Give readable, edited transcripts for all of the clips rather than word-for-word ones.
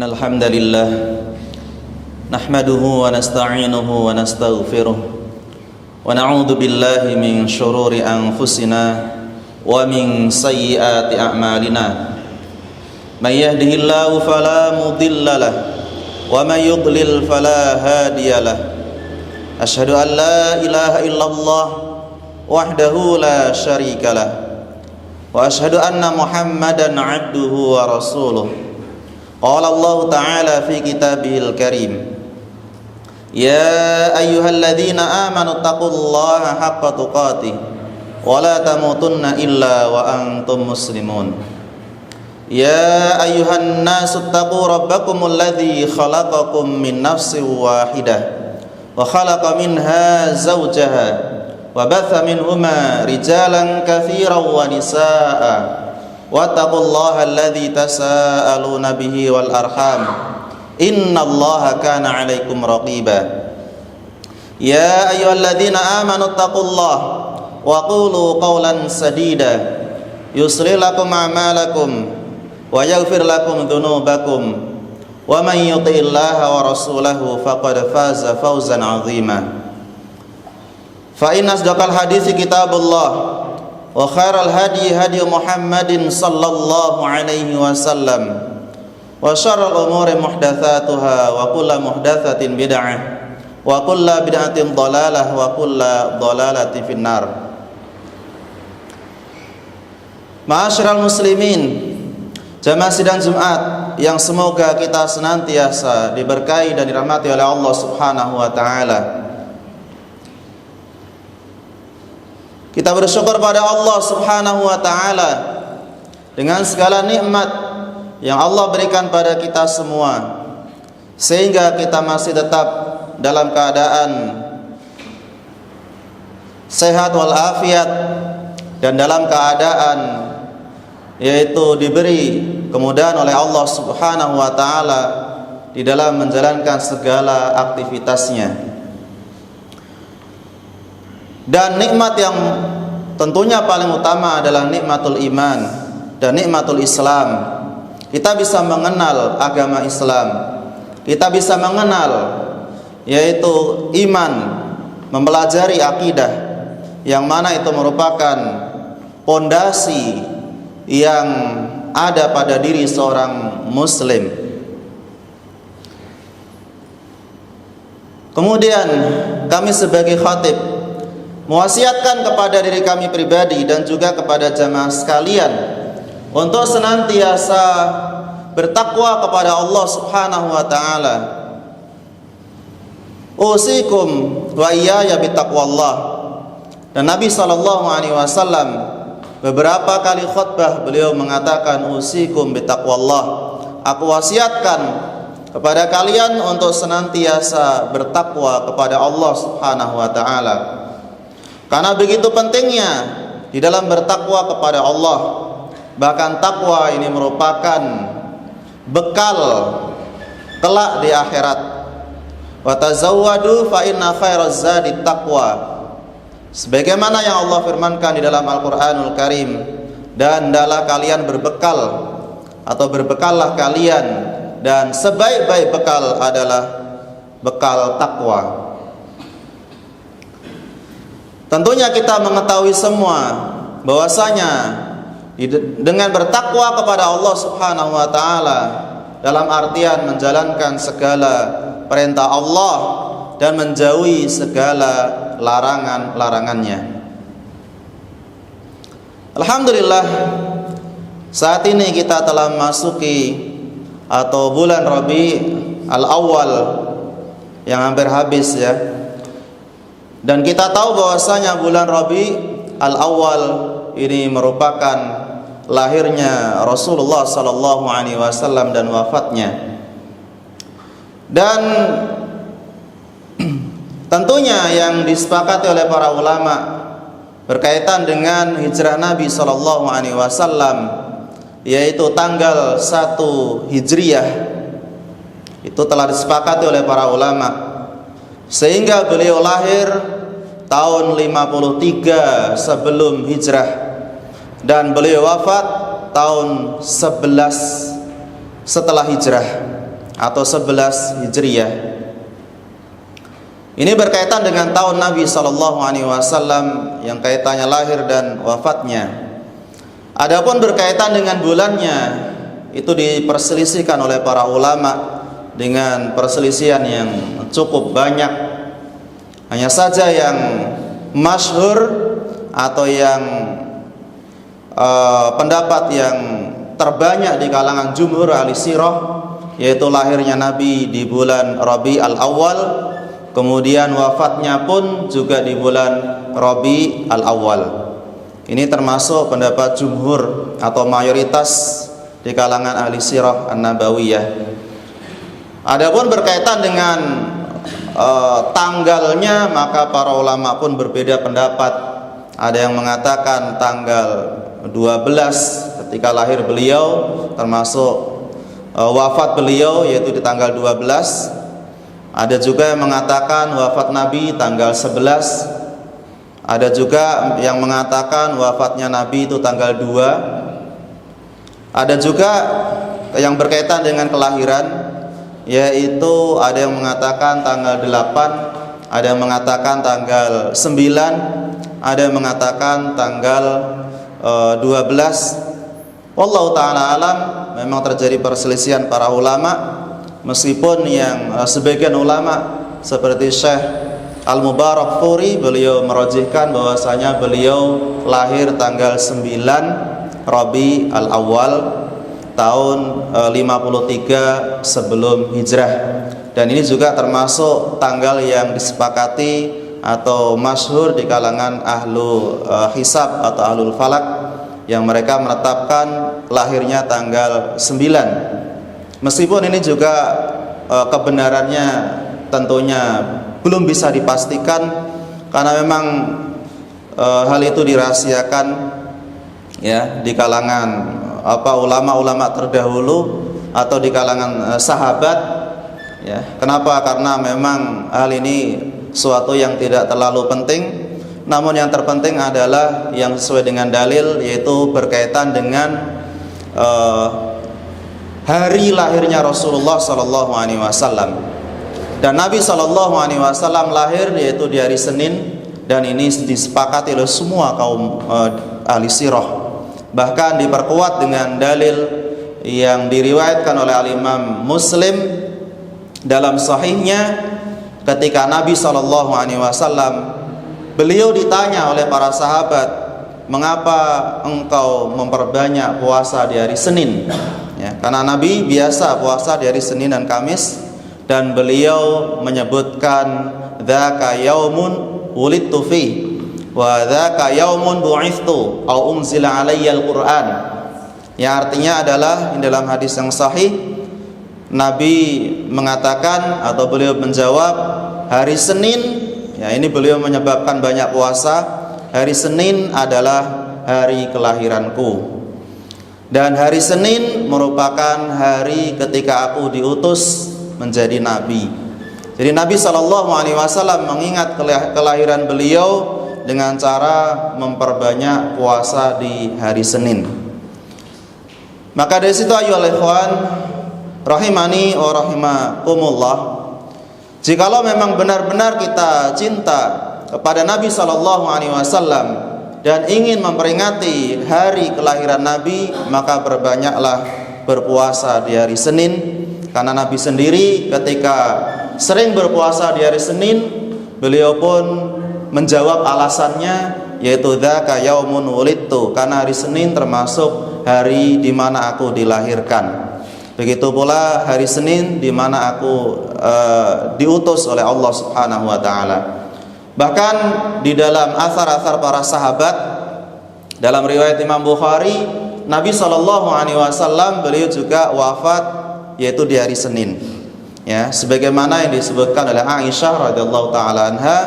Innal hamdalillah nahmaduhu wa nasta'inuhu wa nastaghfiruh wa na'udzu billahi min shururi anfusina wa min sayyiati a'malina. May yahdihillahu fala mudilla lahu wa may yudlil fala hadiya lahu. Asyhadu an la ilaha illallah wahdahu la syarika lahu wa asyhadu anna Muhammadan 'abduhu wa rasuluh. Qala Allah Ta'ala fi kitabihil karim, ya ayyuhalladzina amanu taqullaha haqqa tuqatih wa la tamutunna illa wa antum muslimun. Ya ayyuhan nasu taqu rabbakumul ladzi khalaqakum min nafsin wahidah wa khalaqa minha zawjaha wa batha minhuma rijalan katsiran wa nisaa'a wattaqullaha alladzi tasaaluna bihi wal arham innallaha kana 'alaikum raqiba. Ya ayyuhalladzina amanu taqullaha wa qulu qawlan sadida yuslih lakum a'malakum wa yaghfir lakum dhunubakum wa man yuti'illaha wa rasulahu faqad faza fawzan 'azima. Fa inna asdaqal hadithi kitabullah wa khairal hadi hadi Muhammadin sallallahu alaihi wasallam wa syarrul umuri muhdatsatuha wa kullu muhdatsatin bid'ah wa kullu bid'atin dhalalah wa kullu dhalalatin finnar. Ma'asyiral muslimin, jamaah sidang Jumat yang semoga kita senantiasa diberkahi dan dirahmati oleh Allah Subhanahu wa taala. Kita bersyukur pada Allah Subhanahu wa taala dengan segala nikmat yang Allah berikan pada kita semua, sehingga kita masih tetap dalam keadaan sehat walafiat dan dalam keadaan yaitu diberi kemudahan oleh Allah Subhanahu wa taala di dalam menjalankan segala aktivitasnya. Dan nikmat yang tentunya paling utama adalah nikmatul iman dan nikmatul Islam. Kita bisa mengenal agama Islam, kita bisa mengenal yaitu iman, mempelajari akidah yang mana itu merupakan pondasi yang ada pada diri seorang muslim. Kemudian kami sebagai khatib mewasiatkan kepada diri kami pribadi dan juga kepada jamaah sekalian untuk senantiasa bertakwa kepada Allah Subhanahu wa taala. Usikum wa iyaya bittaqwallah. Dan Nabi sallallahu alaihi wasallam beberapa kali khutbah beliau mengatakan usikum bittaqwallah. Aku wasiatkan kepada kalian untuk senantiasa bertakwa kepada Allah Subhanahu wa taala. Karena begitu pentingnya di dalam bertakwa kepada Allah. Bahkan takwa ini merupakan bekal kelak di akhirat. Wa tazawwadu fa inna khairaz zadi taqwa. Sebagaimana yang Allah firmankan di dalam Al-Qur'anul Karim, dan hendaklah kalian berbekal atau berbekallah kalian, dan sebaik-baik bekal adalah bekal takwa. Tentunya kita mengetahui semua bahwasanya dengan bertakwa kepada Allah Subhanahu wa taala dalam artian menjalankan segala perintah Allah dan menjauhi segala larangan-larangannya. Alhamdulillah, saat ini kita telah memasuki atau bulan Rabi al-Awwal yang hampir habis ya. Dan kita tahu bahwasanya bulan Rabi al-Awwal ini merupakan lahirnya Rasulullah sallallahu alaihi wasallam dan wafatnya. Dan tentunya yang disepakati oleh para ulama berkaitan dengan hijrah Nabi sallallahu alaihi wasallam yaitu tanggal 1 Hijriah itu telah disepakati oleh para ulama. Sehingga beliau lahir tahun 53 sebelum hijrah dan beliau wafat tahun 11 setelah hijrah. atau 11 Hijriah. Ini berkaitan dengan tahun Nabi SAW yang kaitannya lahir dan wafatnya. Adapun berkaitan dengan bulannya, itu diperselisihkan oleh para ulama dengan perselisihan yang cukup banyak. Hanya saja yang masyhur atau yang pendapat yang terbanyak di kalangan jumhur ahli sirah, yaitu lahirnya Nabi di bulan Rabiul Awal, kemudian wafatnya pun juga di bulan Rabiul Awal. Ini termasuk pendapat jumhur atau mayoritas di kalangan ahli sirah an-nabawiyah. Adapun berkaitan dengan tanggalnya, maka para ulama pun berbeda pendapat. Ada yang mengatakan tanggal 12 ketika lahir beliau, termasuk wafat beliau yaitu di tanggal 12. Ada juga yang mengatakan wafat Nabi tanggal 11. Ada juga yang mengatakan wafatnya Nabi itu tanggal 2. Ada juga yang berkaitan dengan kelahiran, yaitu ada yang mengatakan tanggal 8, ada yang mengatakan tanggal 9, ada yang mengatakan tanggal 12. Wallahu ta'ala alam, memang terjadi perselisihan para ulama. Meskipun yang sebagian ulama seperti Syekh Al-Mubarakfuri, beliau merajihkan bahwasanya beliau lahir tanggal 9 Rabiul Awal tahun 53 sebelum hijrah. Dan ini juga termasuk tanggal yang disepakati atau masyhur di kalangan ahlu hisab atau ahlul falak, yang mereka menetapkan lahirnya tanggal 9. Meskipun ini juga kebenarannya tentunya belum bisa dipastikan, karena memang hal itu dirahasiakan ya di kalangan ulama-ulama terdahulu atau di kalangan sahabat ya. Kenapa? Karena memang hal ini suatu yang tidak terlalu penting. Namun yang terpenting adalah yang sesuai dengan dalil, yaitu berkaitan dengan hari lahirnya Rasulullah SAW. Dan Nabi SAW lahir yaitu di hari Senin, dan ini disepakati oleh semua kaum ahli sirah. Bahkan diperkuat dengan dalil yang diriwayatkan oleh Al-Imam Muslim dalam sahihnya, ketika Nabi SAW beliau ditanya oleh para sahabat, mengapa engkau memperbanyak puasa di hari Senin? Ya, karena Nabi biasa puasa di hari Senin dan Kamis, dan beliau menyebutkan dzaka yaumun wulidtu fi wa dzaka yaumun bu'ithtu au unzila alayya al-Qur'an. Yang artinya adalah dalam hadis yang sahih, Nabi mengatakan atau beliau menjawab, hari Senin, ya ini beliau menyebabkan banyak puasa, hari Senin adalah hari kelahiranku. Dan hari Senin merupakan hari ketika aku diutus menjadi nabi. Jadi Nabi SAW mengingat kelahiran beliau dengan cara memperbanyak puasa di hari Senin. Maka dari situ ayyuhal ikhwan rahimani wa rahimakumullah, jikalau memang benar-benar kita cinta kepada Nabi SAW dan ingin memperingati hari kelahiran Nabi, maka berbanyaklah berpuasa di hari Senin. Karena Nabi sendiri ketika sering berpuasa di hari Senin, beliau pun menjawab alasannya, yaitu dzaka yaumun wulidtu, karena hari Senin termasuk hari di mana aku dilahirkan. Begitu pula hari Senin di mana aku diutus oleh Allah Subhanahu wa taala. Bahkan di dalam asar-asar para sahabat, dalam riwayat Imam Bukhari, Nabi SAW beliau juga wafat yaitu di hari Senin. Ya, sebagaimana yang disebutkan oleh Aisyah radhiyallahu taala anha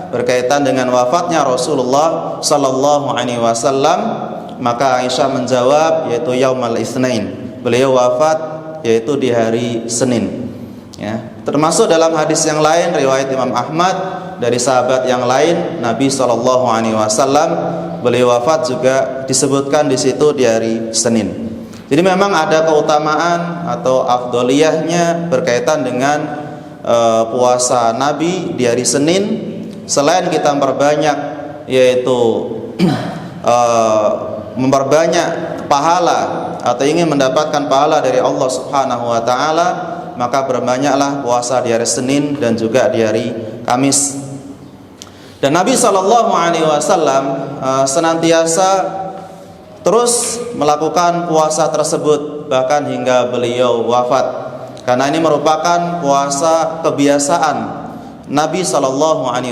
berkaitan dengan wafatnya Rasulullah sallallahu alaihi wasallam, maka Aisyah menjawab yaitu yaumal itsnain. Beliau wafat yaitu di hari Senin. Ya, termasuk dalam hadis yang lain riwayat Imam Ahmad dari sahabat yang lain, Nabi sallallahu alaihi wasallam beliau wafat juga disebutkan di situ di hari Senin. Jadi memang ada keutamaan atau afdoliyahnya berkaitan dengan puasa Nabi di hari Senin. Selain kita memperbanyak, yaitu memperbanyak pahala atau ingin mendapatkan pahala dari Allah Subhanahu wa taala, maka berbanyaklah puasa di hari Senin dan juga di hari Kamis. Dan Nabi SAW senantiasa terus melakukan puasa tersebut bahkan hingga beliau wafat, karena ini merupakan puasa kebiasaan Nabi SAW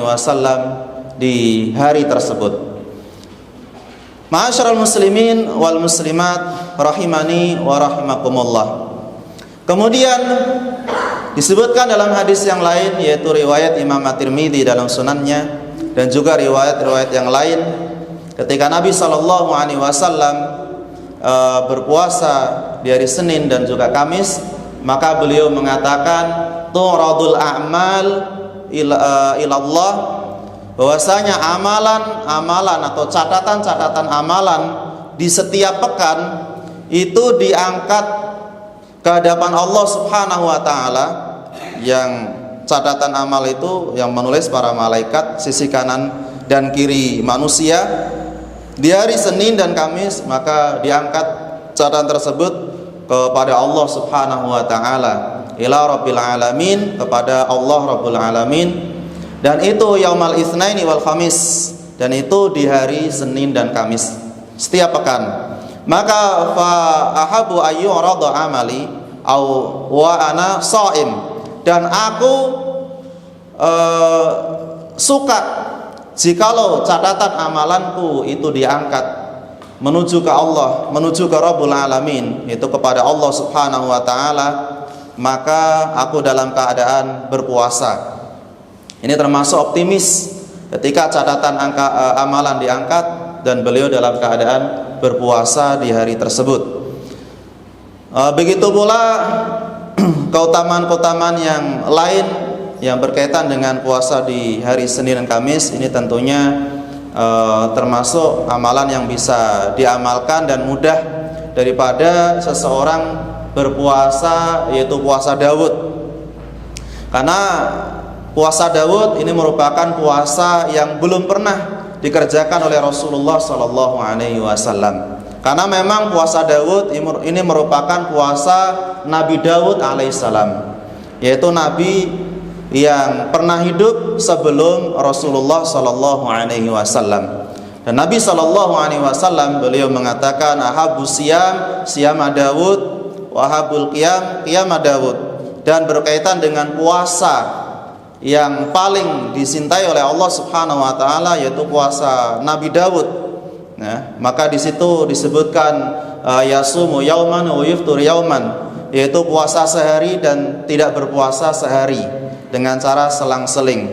di hari tersebut. Ma'asyiral muslimin wal muslimat rahimani wa rahimakumullah. Kemudian disebutkan dalam hadis yang lain, yaitu riwayat Imam At-Tirmidzi dalam sunannya dan juga riwayat-riwayat yang lain, ketika Nabi SAW berpuasa di hari Senin dan juga Kamis, maka beliau mengatakan tu'radul a'mal ilallah, bahwasanya amalan atau catatan amalan di setiap pekan itu diangkat ke hadapan Allah Subhanahu wa taala. Yang catatan amal itu yang menulis para malaikat sisi kanan dan kiri manusia di hari Senin dan Kamis, maka diangkat catatan tersebut kepada Allah Subhanahu wa taala, ila rabbil alamin, kepada Allah Rabbul alamin. Dan itu yaumal itsnaini wal khamis, dan itu di hari Senin dan Kamis setiap pekan. Maka fa ahabu ayyurada amali au wa ana shaim, dan aku suka jikalau catatan amalanku itu diangkat menuju ke Allah, menuju ke Rabbul alamin, itu kepada Allah Subhanahu wa taala, maka aku dalam keadaan berpuasa. Ini termasuk optimis ketika catatan amalan diangkat dan beliau dalam keadaan berpuasa di hari tersebut. Begitu pula keutamaan-keutamaan yang lain yang berkaitan dengan puasa di hari Senin dan Kamis. Ini tentunya termasuk amalan yang bisa diamalkan dan mudah daripada seseorang berpuasa, yaitu puasa Daud. Karena puasa Daud ini merupakan puasa yang belum pernah dikerjakan oleh Rasulullah SAW. Karena memang puasa Daud ini merupakan puasa Nabi Daud alaihissalam, yaitu Nabi yang pernah hidup sebelum Rasulullah SAW. Dan Nabi SAW beliau mengatakan, ahabu siyam Daud, wahabul qiyam Daud. Dan berkaitan dengan puasa yang paling dicintai oleh Allah Subhanahu wa taala, yaitu puasa Nabi Daud. Nah, maka di situ disebutkan yasumu yauman wa yuftur yauman, yaitu puasa sehari dan tidak berpuasa sehari dengan cara selang-seling.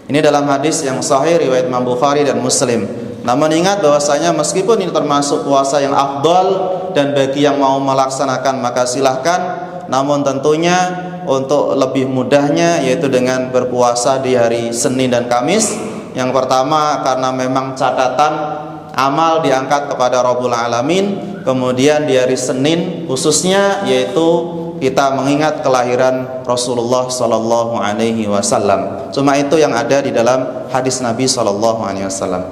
Ini dalam hadis yang sahih riwayat Imam Bukhari dan Muslim. Namun ingat bahwasanya meskipun ini termasuk puasa yang afdal dan bagi yang mau melaksanakan maka silahkan, namun tentunya untuk lebih mudahnya yaitu dengan berpuasa di hari Senin dan Kamis. Yang pertama karena memang catatan amal diangkat kepada Rabbul alamin. Kemudian di hari Senin khususnya yaitu kita mengingat kelahiran Rasulullah sallallahu alaihi wasallam. Cuma itu yang ada di dalam hadis Nabi sallallahu alaihi wasallam.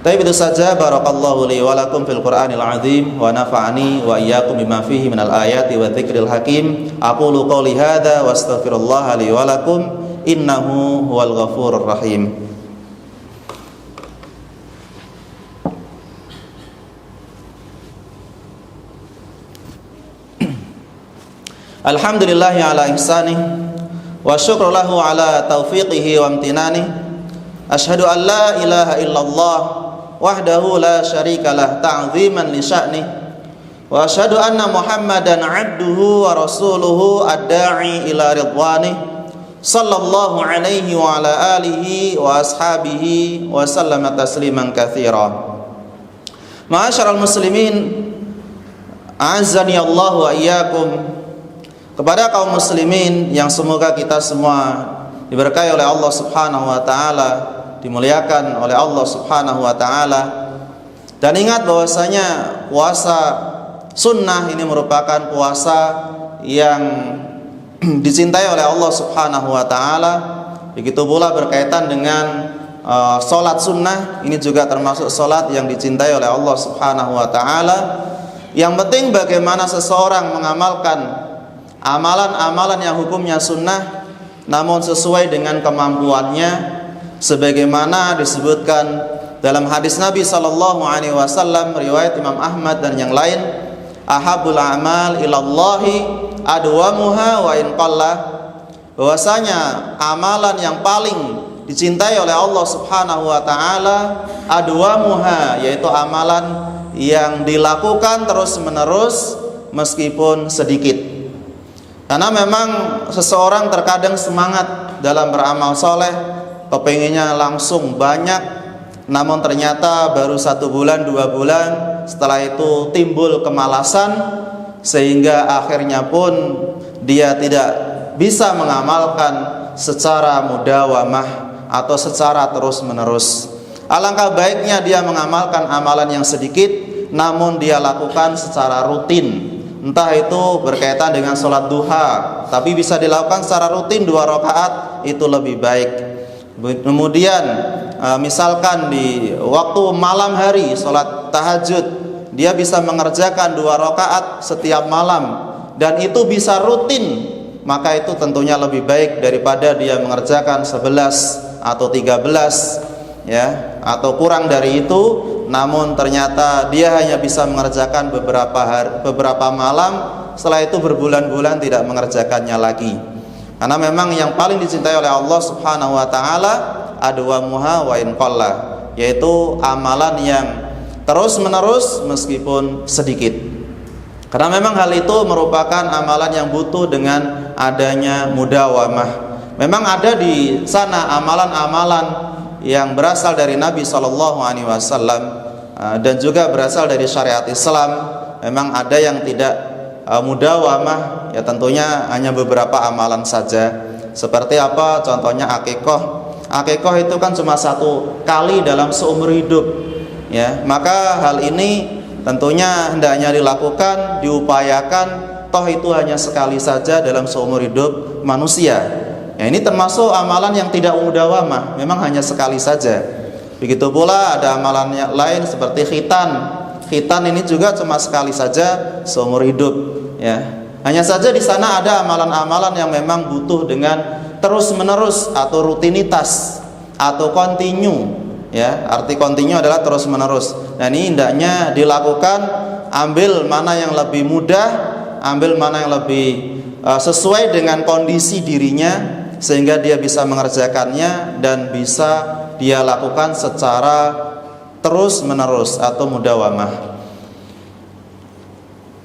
Tapi itu saja. Barakallahu li wa lakum fil Qur'anil azim wa nafa'ani wa iyyakum bima fihi minal ayati wa dzikril hakim. Aqulu qouli hadza wa astaghfirullah li wa lakum innahu huwal ghafurur rahim. Alhamdulillahi ala ihsanih wa syukru lahu ala taufiqihi wa amtinani. Asyhadu an la ilaha illallah wahdahu la syarikalah ta'ziman li sya'ni, wa asyhadu anna Muhammadan 'abduhu wa rasuluhu ad-da'i ila ridwani, sallallahu alaihi wa ala alihi wa ashabihi wa sallama tasliman katsira. Ma'asyiral muslimin, a'azzani Allah wa iyyakum. Kepada kaum muslimin yang semoga kita semua diberkahi oleh Allah Subhanahu wa taala, dimuliakan oleh Allah Subhanahu wa taala. Dan ingat bahwasanya puasa Sunnah ini merupakan puasa yang dicintai oleh Allah Subhanahu wa taala. Begitu pula berkaitan dengan salat sunnah, ini juga termasuk salat yang dicintai oleh Allah Subhanahu wa taala. Yang penting bagaimana seseorang mengamalkan amalan-amalan yang hukumnya sunnah namun sesuai dengan kemampuannya, sebagaimana disebutkan dalam hadis Nabi sallallahu alaihi wasallam riwayat Imam Ahmad dan yang lain, ahabul a'mal ilallahi adwamuha wa in qalla, bahwasanya amalan yang paling dicintai oleh Allah Subhanahu wa taala adwamuha, yaitu amalan yang dilakukan terus-menerus meskipun sedikit. Karena memang seseorang terkadang semangat dalam beramal soleh, kepengennya langsung banyak, namun ternyata baru 1 bulan 2 bulan setelah itu timbul kemalasan, sehingga akhirnya pun dia tidak bisa mengamalkan secara mudawamah atau secara terus-menerus. Alangkah baiknya dia mengamalkan amalan yang sedikit namun dia lakukan secara rutin. Entah itu berkaitan dengan sholat duha, tapi bisa dilakukan secara rutin 2 rakaat, itu lebih baik. Kemudian misalkan di waktu malam hari sholat tahajud, dia bisa mengerjakan 2 rakaat setiap malam dan itu bisa rutin, maka itu tentunya lebih baik daripada dia mengerjakan 11 atau 13 ya, atau kurang dari itu, namun ternyata dia hanya bisa mengerjakan beberapa malam, setelah itu berbulan-bulan tidak mengerjakannya lagi. Karena memang yang paling dicintai oleh Allah Subhanahu wa taala adwamuha wa in qalla, yaitu amalan yang terus-menerus meskipun sedikit. Karena memang hal itu merupakan amalan yang butuh dengan adanya mudawamah. Memang ada di sana amalan-amalan yang berasal dari Nabi Shallallahu Alaihi Wasallam dan juga berasal dari syariat Islam. Memang ada yang tidak mudawamah, ya tentunya hanya beberapa amalan saja. Seperti apa? Contohnya akikoh. Akikoh itu kan cuma 1 kali dalam seumur hidup, ya. Maka hal ini tentunya hendaknya dilakukan, diupayakan. Toh itu hanya sekali saja dalam seumur hidup manusia. Ya, ini termasuk amalan yang tidak mudawamah, memang hanya sekali saja. Begitu pula ada amalan yang lain seperti khitan. Khitan ini juga cuma sekali saja seumur hidup, ya. Hanya saja di sana ada amalan-amalan yang memang butuh dengan terus-menerus atau rutinitas atau kontinu, ya. Arti kontinu adalah terus-menerus. Nah, ini hendaknya dilakukan, ambil mana yang lebih mudah, ambil mana yang lebih sesuai dengan kondisi dirinya, sehingga dia bisa mengerjakannya dan bisa dia lakukan secara terus-menerus atau mudawamah.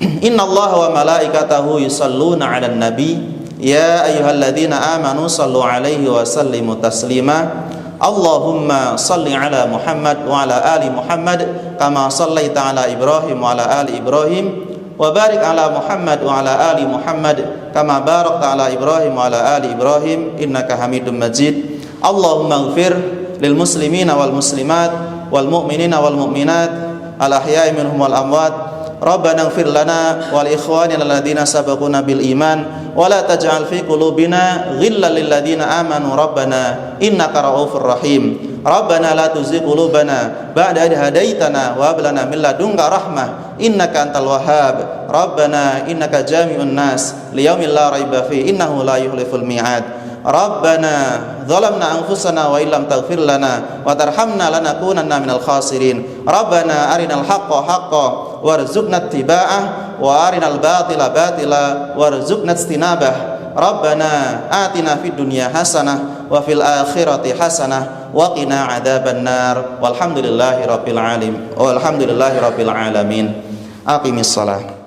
Innallaha wa malaikatahu yusalluna 'alan nabi ya ayyuhalladzina amanu sallu 'alaihi wa sallimu taslima. Allahumma salli 'ala Muhammad wa 'ala ali Muhammad kama shallaita 'ala Ibrahim wa 'ala ali Ibrahim wa barik 'ala Muhammad wa 'ala ali Muhammad kama barakta 'ala Ibrahim wa 'ala ali Ibrahim innaka Hamidum Majid. Allahumma ighfir lil muslimina wal muslimat wal mu'minina wal mu'minat al ahya'i minhum wal amwat. Rabbana ighfir lana wal ikhwanina alladziina sabaquna bil iman wa la taj'al fi qulubina ghillan lil ladziina amanu rabbana innaka ra'ufur rahim. Rabbana la tuzigh qulubana ba'da idh hadaitana wa hab lana min ladunka rahmah innaka antal wahhab. Rabbana innaka jami'un nas liyaumin la raiba fi innahu la yukhliful mi'ad. Rabbana zalamna anfusana wa illam taghfir lana wa tarhamna lanakunanna minal khasirin. Rabbana arinal haqqa haqqan warzuqna ittiba'ah wa arinal batila batila warzuqna ijtinabah. Rabbana atina fid dunya hasanah wa fil akhirati hasanah wa qina adzaban nar. Walhamdulillahi rabbil alamin. Aqimis shalah.